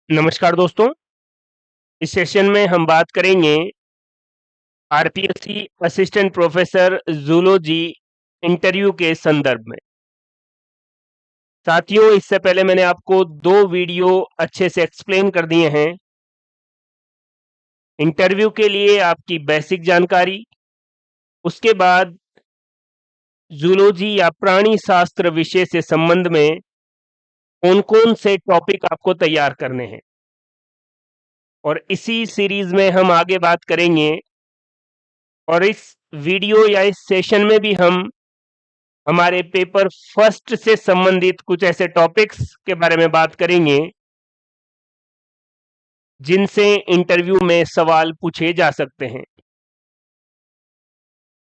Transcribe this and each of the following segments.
नमस्कार दोस्तों, इस सेशन में हम बात करेंगे RPSC assistant professor zoology interview के संदर्भ में। साथियों, इससे पहले मैंने आपको 2 वीडियो अच्छे से एक्सप्लेन कर दिए हैं। इंटरव्यू के लिए आपकी बेसिक जानकारी, उसके बाद जूलॉजी या प्राणी शास्त्र विषय से संबंध में कौन-कौन से टॉपिक आपको तैयार करने हैं। और इसी सीरीज में हम आगे बात करेंगे और इस वीडियो या इस सेशन में भी हम हमारे पेपर फर्स्ट से संबंधित कुछ ऐसे टॉपिक्स के बारे में बात करेंगे जिनसे इंटरव्यू में सवाल पूछे जा सकते हैं।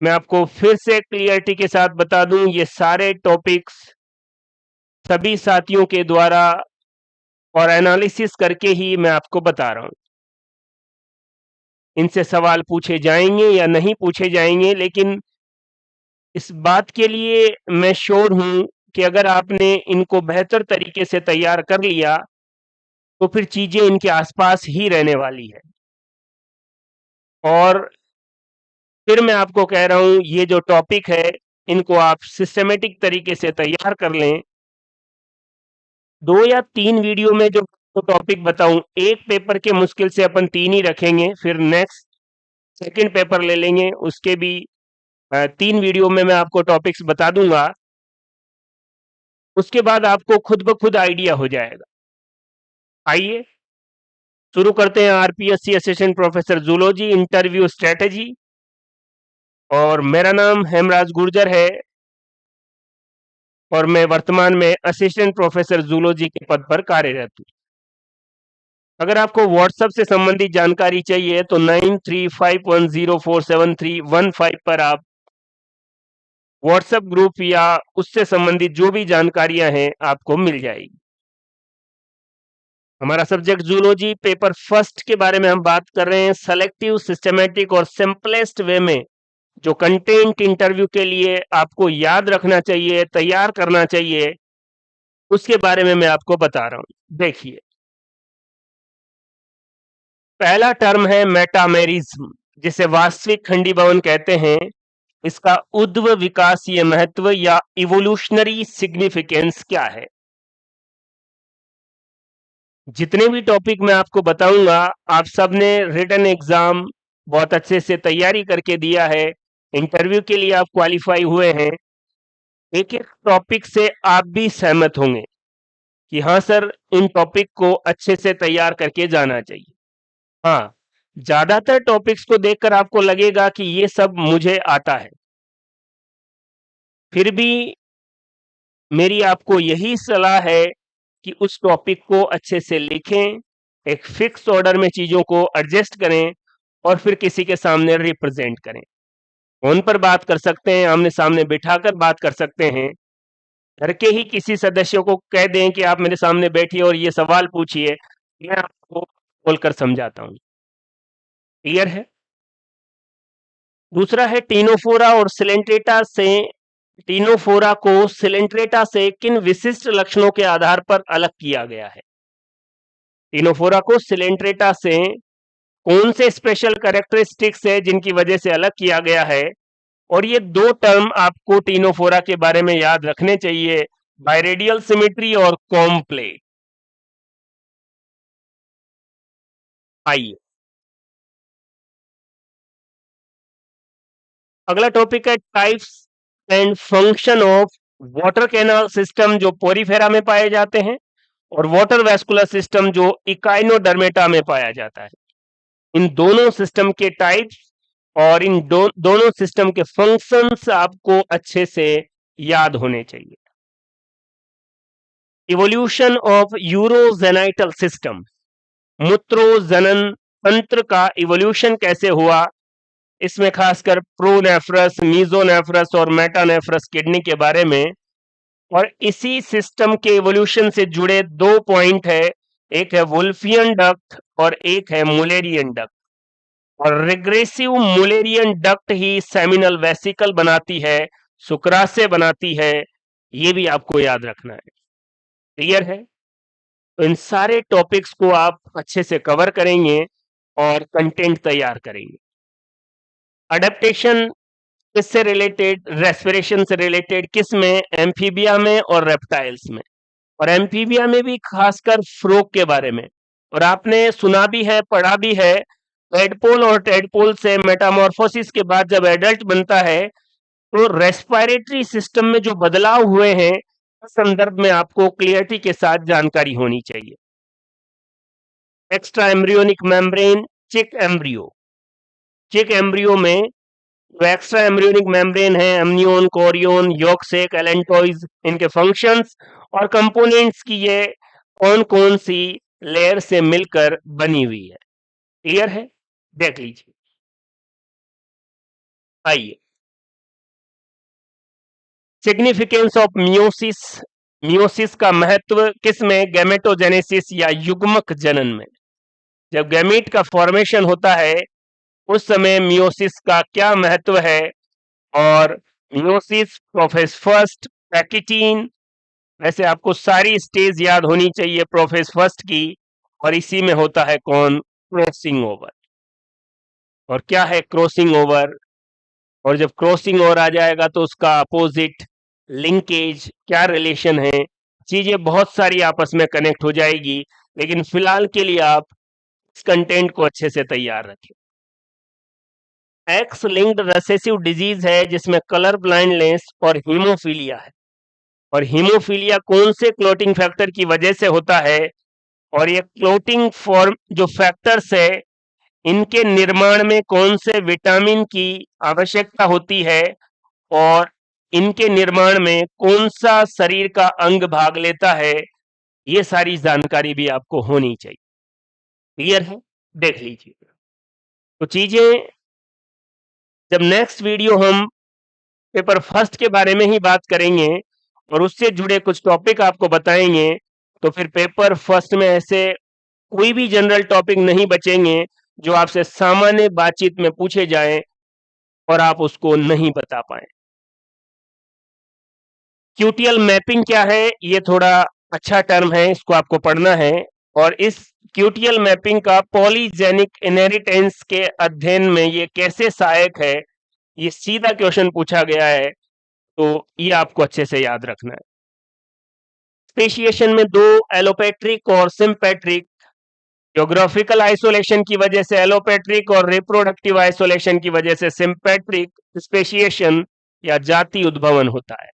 मैं आपको फिर से क्लियरिटी के साथ बता दूं, ये सारे टॉपिक्स सभी साथियों के द्वारा और एनालिसिस करके ही मैं आपको बता रहा हूं। इनसे सवाल पूछे जाएंगे या नहीं पूछे जाएंगे, लेकिन इस बात के लिए मैं श्योर हूं कि अगर आपने इनको बेहतर तरीके से तैयार कर लिया तो फिर चीजें इनके आसपास ही रहने वाली है। और फिर मैं आपको कह रहा हूं, ये जो टॉपिक है इनको आप सिस्टमेटिक तरीके से तैयार कर लें। 2 या 3 वीडियो में जो टॉपिक बताऊं, एक पेपर के मुश्किल से अपन 3 ही रखेंगे, फिर नेक्स्ट सेकंड पेपर ले लेंगे, उसके भी 3 वीडियो में मैं आपको टॉपिक्स बता दूंगा। उसके बाद आपको खुद ब खुद आइडिया हो जाएगा। आइए शुरू करते हैं RPSC assistant professor zoology interview strategy. और मेरा नाम हेमराज गुर्जर है और मैं वर्तमान में असिस्टेंट प्रोफेसर जूलॉजी के पद पर कार्यरत हूं। अगर आपको व्हाट्सएप से संबंधित जानकारी चाहिए तो 9351047315 पर आप व्हाट्सएप ग्रुप या उससे संबंधित जो भी जानकारियां हैं आपको मिल जाएगी। हमारा सब्जेक्ट जूलॉजी, पेपर फर्स्ट के बारे में हम बात कर रहे हैं। सेलेक्टिव, सिस्टमैटिक और सिंपलेस्ट वे में जो कंटेंट इंटरव्यू के लिए आपको याद रखना चाहिए, तैयार करना चाहिए, उसके बारे में मैं आपको बता रहा हूं। देखिए, पहला टर्म है मेटामेरिज्म, जिसे वास्तविक खंडीभवन कहते हैं। इसका उद्व विकासीय महत्व या इवोल्यूशनरी सिग्निफिकेंस क्या है? जितने भी टॉपिक मैं आपको बताऊंगा, आप सबने रिटन एग्जाम बहुत अच्छे से तैयारी करके दिया है, इंटरव्यू के लिए आप क्वालिफाई हुए हैं। एक एक टॉपिक से आप भी सहमत होंगे कि हाँ सर, इन टॉपिक को अच्छे से तैयार करके जाना चाहिए। हाँ, ज्यादातर टॉपिक्स को देखकर आपको लगेगा कि ये सब मुझे आता है। फिर भी मेरी आपको यही सलाह है कि उस टॉपिक को अच्छे से लिखें, एक फिक्स ऑर्डर में चीजों को एडजस्ट करें और फिर किसी के सामने रिप्रेजेंट करें। फोन पर बात कर सकते हैं, आमने सामने बिठाकर बात कर सकते हैं। घर के ही किसी सदस्य को कह दें कि आप मेरे सामने बैठिए और ये सवाल पूछिए, मैं आपको बोलकर समझाता हूं। क्लियर है? दूसरा है टीनोफोरा और सिलेंट्रेटा से। टीनोफोरा को सिलेंट्रेटा से किन विशिष्ट लक्षणों के आधार पर अलग किया गया है? टीनोफोरा को सिलेंट्रेटा से कौन से स्पेशल कैरेक्टरिस्टिक्स है जिनकी वजह से अलग किया गया है? और ये 2 टर्म आपको टीनोफोरा के बारे में याद रखने चाहिए, बायरेडियल सिमेट्री और कॉम्प्लेट। आइए, अगला टॉपिक है types and function of water canal system, जो पोरीफेरा में पाए जाते हैं, और वाटर वैस्कुलर सिस्टम जो इकाइनोडर्मेटा में पाया जाता है। इन दोनों सिस्टम के टाइप्स और इन दोनों सिस्टम के फंक्शंस आपको अच्छे से याद होने चाहिए। इवोल्यूशन ऑफ यूरोजेनाइटल सिस्टम, मूत्रोजनन तंत्र का इवोल्यूशन कैसे हुआ, इसमें खासकर प्रोनेफ्रस, मीजोनेफ्रस और मेटानेफ्रस किडनी के बारे में। और इसी सिस्टम के इवोल्यूशन से जुड़े 2 पॉइंट है, एक है वुल्फियन डक्ट और एक है मुलेरियन डक्ट। और रिग्रेसिव मुलेरियन डक्ट ही सेमिनल वेसिकल बनाती है, शुक्राशय बनाती है। ये भी आपको याद रखना है। क्लियर है? तो इन सारे टॉपिक्स को आप अच्छे से कवर करेंगे और कंटेंट तैयार करेंगे। अडेप्टेशन किससे रिलेटेड? रेस्पिरेशन से रिलेटेड। किस में? एम्फीबिया में और रेप्टाइल्स में। और एम्फीबिया में भी खासकर फ्रोग के बारे में। और आपने सुना भी है, पढ़ा भी है, टेडपोल और टेडपोल से मेटामॉर्फोसिस के बाद जब एडल्ट बनता है तो रेस्पिरेटरी सिस्टम में जो बदलाव हुए हैं उस संदर्भ में आपको क्लियरिटी के साथ जानकारी होनी चाहिए। एक्स्ट्रा एम्ब्रियोनिक मेम्ब्रेन, चिक एम्ब्रियो। चिक एम्ब्रियो में जो एक्स्ट्रा एम्ब्रियोनिक मेम्ब्रेन है, एमनियोन, कोरियोन, यॉक सेक, एलेंटॉइज, इनके फंक्शंस और कंपोनेंट्स की ये कौन कौन सी लेयर से मिलकर बनी हुई है, क्लियर है? देख लीजिए। आइए, सिग्निफिकेंस ऑफ मियोसिस। मियोसिस का महत्व किस में? गैमेटोजेनेसिस या युग्मक जनन में। जब गैमीट का फॉर्मेशन होता है उस समय मियोसिस का क्या महत्व है? और मियोसिस, प्रोफेज फर्स्ट, पैकिटीन, वैसे आपको सारी स्टेज याद होनी चाहिए प्रोफेज फर्स्ट की। और इसी में होता है कौन? Crossing over. और क्या है क्रॉसिंग ओवर? और जब क्रॉसिंग ओवर आ जाएगा तो उसका अपोजिट लिंकेज, क्या रिलेशन है, चीजें बहुत सारी आपस में कनेक्ट हो जाएगी। लेकिन फिलहाल के लिए आप इस कंटेंट को अच्छे से तैयार रखें। एक्स लिंक्ड रिसेसिव डिजीज है जिसमें कलर ब्लाइंडनेस और हीमोफीलिया है। और हीमोफीलिया कौन से क्लोटिंग फैक्टर की वजह से होता है? और ये क्लोटिंग फॉर्म जो फैक्टर्स है इनके निर्माण में कौन से विटामिन की आवश्यकता होती है? और इनके निर्माण में कौन सा शरीर का अंग भाग लेता है? ये सारी जानकारी भी आपको होनी चाहिए। क्लियर है? देख लीजिए। तो चीजें जब नेक्स्ट वीडियो हम पेपर फर्स्ट के बारे में ही बात करेंगे और उससे जुड़े कुछ टॉपिक आपको बताएंगे तो फिर पेपर फर्स्ट में ऐसे कोई भी जनरल टॉपिक नहीं बचेंगे जो आपसे सामान्य बातचीत में पूछे जाएं और आप उसको नहीं बता पाए। क्यूटीएल मैपिंग क्या है? ये थोड़ा अच्छा टर्म है, इसको आपको पढ़ना है। और इस क्यूटीएल मैपिंग का पॉलीजेनिक इनहेरिटेंस के अध्ययन में ये कैसे सहायक है, ये सीधा क्वेश्चन पूछा गया है, तो ये आपको अच्छे से याद रखना है। स्पेशिएशन में दो, एलोपेट्रिक और सिंपेट्रिक। ज्योग्राफिकल आइसोलेशन की वजह से एलोपेट्रिक और रिप्रोडक्टिव आइसोलेशन की वजह से सिंपेट्रिक स्पेशिएशन या जाति उद्भवन होता है।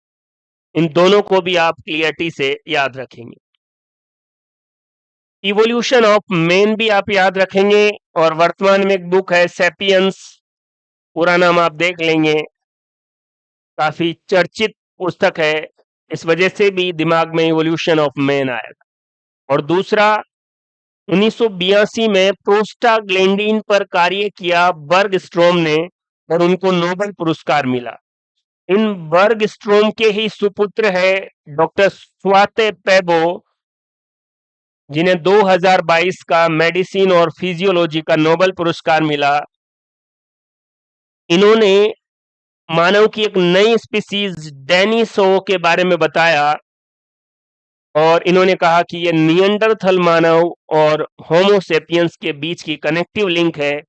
इन दोनों को भी आप क्लियरिटी से याद रखेंगे। इवोल्यूशन ऑफ मैन भी आप याद रखेंगे। और वर्तमान में एक बुक है सैपियंस, पूरा नाम आप देख लेंगे, काफी चर्चित पुस्तक है, इस वजह से भी दिमाग में इवोल्यूशन ऑफ मैन आएगा। और दूसरा 1982 में प्रोस्टाग्लैंडिन पर कार्य किया बर्गस्ट्रोम ने और उनको नोबेल पुरस्कार मिला। इन बर्गस्ट्रोम के ही सुपुत्र है डॉक्टर स्वाते पेबो, जिन्हें 2022 का मेडिसिन और फिजियोलॉजी का नोबेल पुरस्कार मिला। इन्होंने मानव की एक नई स्पीसीज डेनिसो के बारे में बताया और इन्होंने कहा कि ये नियंडरथल मानव और होमोसेपियंस के बीच की कनेक्टिव लिंक है।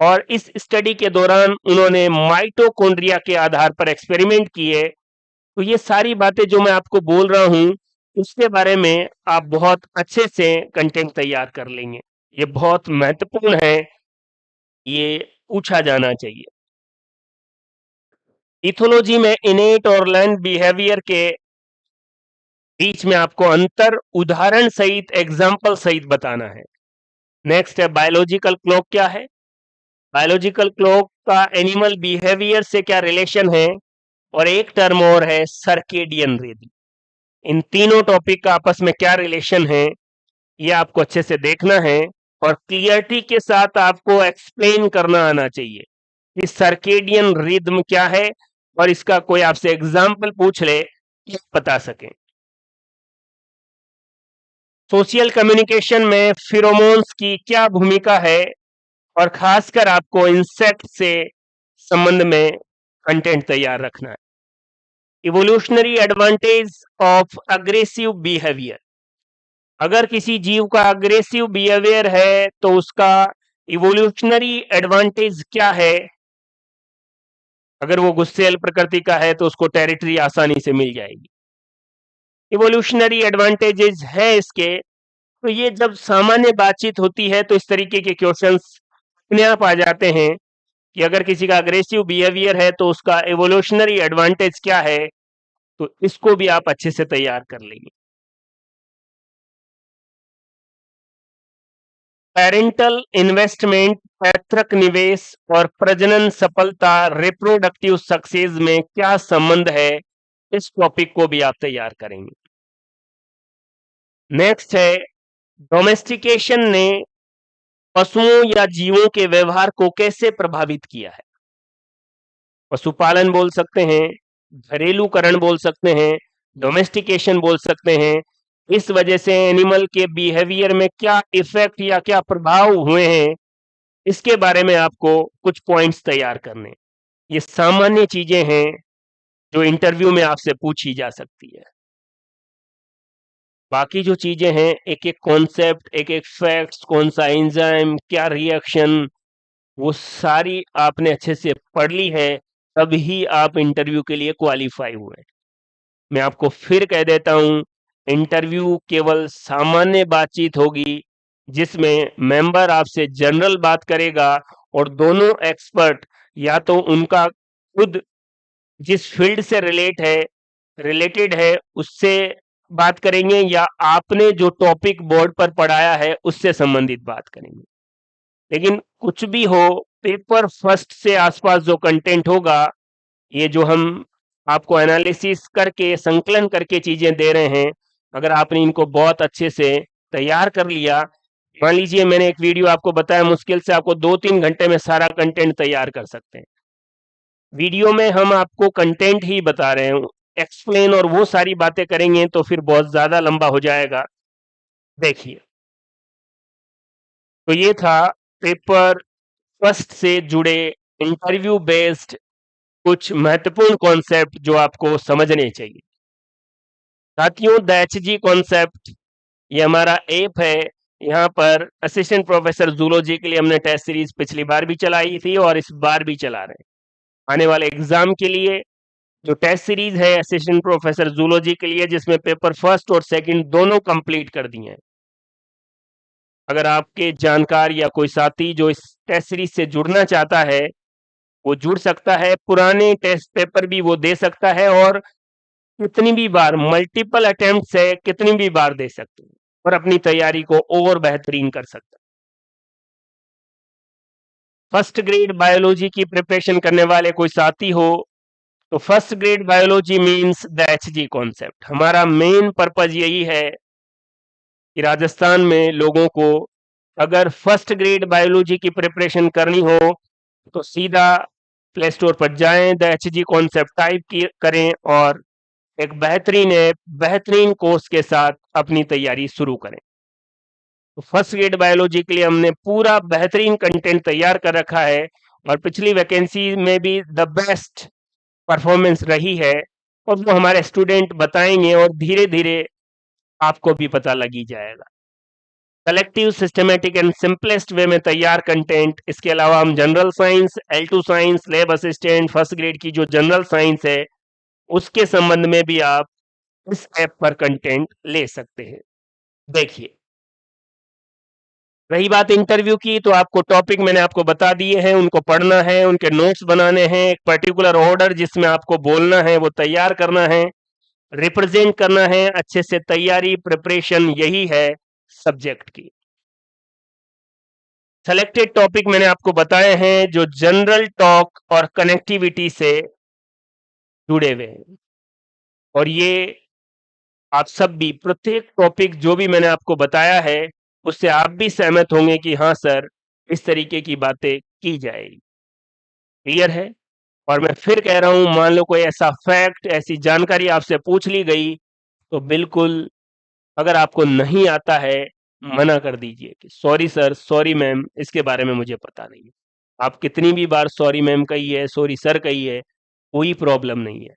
और इस स्टडी के दौरान उन्होंने माइटोकॉन्ड्रिया के आधार पर एक्सपेरिमेंट किए। तो ये सारी बातें जो मैं आपको बोल रहा हूं उसके बारे में आप बहुत अच्छे से कंटेंट तैयार कर लेंगे। ये बहुत महत्वपूर्ण है, ये पूछा जाना चाहिए। इथोलॉजी में इनेट और लर्न बिहेवियर के बीच में आपको अंतर उदाहरण सहित, एग्जाम्पल सहित बताना है। नेक्स्ट है बायोलॉजिकल क्लॉक क्या है? बायोलॉजिकल क्लॉक का एनिमल बिहेवियर से क्या रिलेशन है? और एक टर्म और है सर्केडियन रिदम। इन तीनों टॉपिक का आपस में क्या रिलेशन है ये आपको अच्छे से देखना है और क्लियरिटी के साथ आपको एक्सप्लेन करना आना चाहिए कि सर्केडियन रिदम क्या है और इसका कोई आपसे एग्जाम्पल पूछ ले कि बता सकें। सोशल कम्युनिकेशन में फिरोमोन्स की क्या भूमिका है और खासकर आपको इंसेक्ट से संबंध में कंटेंट तैयार रखना है। Evolutionary advantage of aggressive behaviour. अगर किसी जीव का अग्रेसिव बिहेवियर है तो उसका इवोल्यूशनरी एडवांटेज क्या है? अगर वो गुस्सैल प्रकृति का है तो उसको टेरिटरी आसानी से मिल जाएगी। इवोल्यूशनरी एडवांटेजेस है इसके। तो ये जब सामान्य बातचीत होती है तो इस तरीके के क्वेश्चंस अपने आप आ जाते हैं कि अगर किसी का अग्रेसिव बिहेवियर है तो उसका इवोल्यूशनरी एडवांटेज क्या है, तो इसको भी आप अच्छे से तैयार कर लेंगे। पेरेंटल इन्वेस्टमेंट, पैतृक निवेश और प्रजनन सफलता, रिप्रोडक्टिव सक्सेस में क्या संबंध है, इस टॉपिक को भी आप तैयार करेंगे। नेक्स्ट है, डोमेस्टिकेशन ने पशुओं या जीवों के व्यवहार को कैसे प्रभावित किया है? पशुपालन बोल सकते हैं, घरेलूकरण बोल सकते हैं, डोमेस्टिकेशन बोल सकते हैं। इस वजह से एनिमल के बिहेवियर में क्या इफेक्ट या क्या प्रभाव हुए हैं, इसके बारे में आपको कुछ पॉइंट्स तैयार करने। ये सामान्य चीजें हैं जो इंटरव्यू में आपसे पूछी जा सकती है। बाकी जो चीजें हैं, एक एक कॉन्सेप्ट, एक एक फैक्ट्स, कौन सा एंजाइम, क्या रिएक्शन, वो सारी आपने अच्छे से पढ़ ली है, तभी आप इंटरव्यू के लिए क्वालिफाई हुए। मैं आपको फिर कह देता हूं, इंटरव्यू केवल सामान्य बातचीत होगी जिसमें मेंबर आपसे जनरल बात करेगा और दोनों एक्सपर्ट या तो उनका खुद जिस फील्ड से रिलेटेड है उससे बात करेंगे या आपने जो टॉपिक बोर्ड पर पढ़ाया है उससे संबंधित बात करेंगे। लेकिन कुछ भी हो, पेपर फर्स्ट से आसपास जो कंटेंट होगा, ये जो हम आपको एनालिसिस करके संकलन करके चीजें दे रहे हैं, अगर आपने इनको बहुत अच्छे से तैयार कर लिया, मान लीजिए मैंने एक वीडियो आपको बताया, मुश्किल से आपको 2-3 घंटे में सारा कंटेंट तैयार कर सकते हैं। वीडियो में हम आपको कंटेंट ही बता रहे हैं, एक्सप्लेन और वो सारी बातें करेंगे तो फिर बहुत ज्यादा लंबा हो जाएगा। देखिए, तो ये था पेपर फर्स्ट से जुड़े इंटरव्यू बेस्ड कुछ महत्वपूर्ण कॉन्सेप्ट जो आपको समझने चाहिए। साथियों, द एचजी कॉन्सेप्ट, ये हमारा ऐप है। यहाँ पर असिस्टेंट प्रोफेसर जूलॉजी के लिए हमने टेस्ट सीरीज पिछली बार भी चलाई थी और इस बार भी चला रहे हैं। आने वाले एग्जाम के लिए जो टेस्ट सीरीज है असिस्टेंट प्रोफेसर जूलॉजी के लिए, जिसमें पेपर फर्स्ट और सेकंड दोनों कंप्लीट कर दिए हैं। अगर आपके जानकार या कोई साथी जो इस टेस्ट सीरीज से जुड़ना चाहता है, वो जुड़ सकता है। पुराने टेस्ट पेपर भी वो दे सकता है और कितनी भी बार, मल्टीपल अटेम्प्ट से कितनी भी बार दे सकते हैं और अपनी तैयारी को और बेहतरीन कर सकता है। फर्स्ट ग्रेड बायोलॉजी की प्रिपरेशन करने वाले कोई साथी हो तो first grade biology means the Hg concept. हमारा मेन पर्पज यही है कि राजस्थान में लोगों को अगर फर्स्ट ग्रेड बायोलॉजी की प्रिपरेशन करनी हो तो सीधा प्ले स्टोर पर जाएं, द एचजी कॉन्सेप्ट टाइप करें और एक बेहतरीन ऐप, बेहतरीन कोर्स के साथ अपनी तैयारी शुरू करें। तो फर्स्ट ग्रेड बायोलॉजी के लिए हमने पूरा बेहतरीन कंटेंट तैयार कर रखा है और पिछली वैकेंसी में भी द बेस्ट परफॉर्मेंस रही है और वो हमारे स्टूडेंट बताएंगे और धीरे धीरे आपको भी पता लगी जाएगा। Collective, systematic and simplest way में तैयार कंटेंट। इसके अलावा हम general science, L2 science, lab assistant, first grade की जो जनरल साइंस है उसके संबंध में भी आप इस ऐप पर कंटेंट ले सकते हैं। देखिए, रही बात इंटरव्यू की, तो आपको टॉपिक मैंने आपको बता दिए हैं, उनको पढ़ना है, उनके नोट्स बनाने हैं, एक पर्टिकुलर ऑर्डर जिसमें आपको बोलना है वो तैयार करना है, रिप्रेजेंट करना है अच्छे से। तैयारी, प्रिपरेशन, यही है सब्जेक्ट की। सेलेक्टेड टॉपिक मैंने आपको बताए हैं जो जनरल टॉक और कनेक्टिविटी से जुड़े हुए हैं और ये आप सब भी प्रत्येक टॉपिक जो भी मैंने आपको बताया है उससे आप भी सहमत होंगे कि हाँ सर, इस तरीके की बातें की जाएगी। क्लियर है? और मैं फिर कह रहा हूं, मान लो कोई ऐसा फैक्ट, ऐसी जानकारी आपसे पूछ ली गई तो बिल्कुल, अगर आपको नहीं आता है, मना कर दीजिए कि सॉरी सर, सॉरी मैम, इसके बारे में मुझे पता नहीं है। आप कितनी भी बार सॉरी मैम कहिए, सॉरी सर कहिए, कोई प्रॉब्लम नहीं है।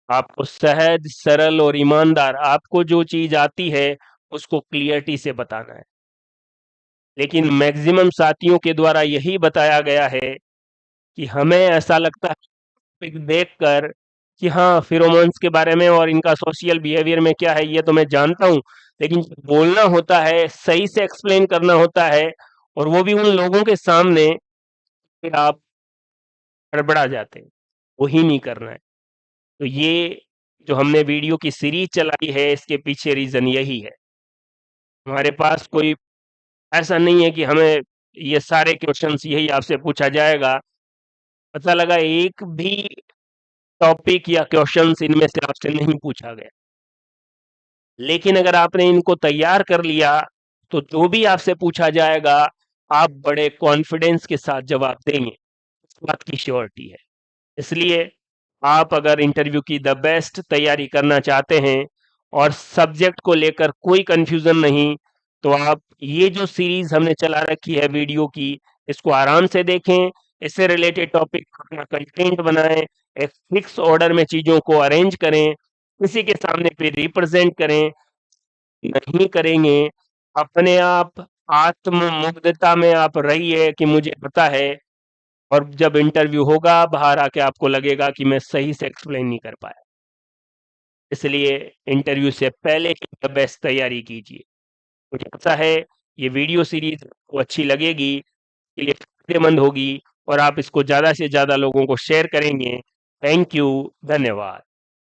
आपको सहज, सरल और ईमानदार, आपको जो चीज आती है उसको क्लियरिटी से बताना है। लेकिन मैक्सिमम साथियों के द्वारा यही बताया गया है कि हमें ऐसा लगता है टॉपिक देखकर कि हाँ, फेरोमोन्स के बारे में और इनका सोशल बिहेवियर में क्या है ये तो मैं जानता हूँ, लेकिन जब बोलना होता है, सही से एक्सप्लेन करना होता है और वो भी उन लोगों के सामने, फिर आप गड़बड़ा जाते हैं, वही नहीं करना है। तो ये जो हमने वीडियो की सीरीज चलाई है, इसके पीछे रीजन यही है। हमारे पास कोई ऐसा नहीं है कि हमें ये सारे क्वेश्चंस यही आपसे पूछा जाएगा। पता लगा एक भी टॉपिक या क्वेश्चंस इनमें से आपसे नहीं पूछा गया, लेकिन अगर आपने इनको तैयार कर लिया तो जो भी आपसे पूछा जाएगा आप बड़े कॉन्फिडेंस के साथ जवाब देंगे, इस बात की श्योरिटी है। इसलिए आप अगर इंटरव्यू की द बेस्ट तैयारी करना चाहते हैं और सब्जेक्ट को लेकर कोई कंफ्यूजन नहीं, तो आप ये जो सीरीज हमने चला रखी है वीडियो की, इसको आराम से देखें, इससे रिलेटेड टॉपिक अपना कंटेंट बनाएं, एक फिक्स ऑर्डर में चीजों को अरेंज करें, किसी के सामने पे रिप्रेजेंट करें। नहीं करेंगे, अपने आप आत्ममुग्धता में आप रहिए कि मुझे पता है, और जब इंटरव्यू होगा बाहर आके आपको लगेगा कि मैं सही से एक्सप्लेन नहीं कर पाया। इसलिए इंटरव्यू से पहले ही बेस्ट तैयारी कीजिए। मुझे आशा है ये वीडियो सीरीज आपको अच्छी लगेगी, कि ये फायदेमंद होगी और आप इसको ज़्यादा से ज़्यादा लोगों को शेयर करेंगे। थैंक यू, धन्यवाद।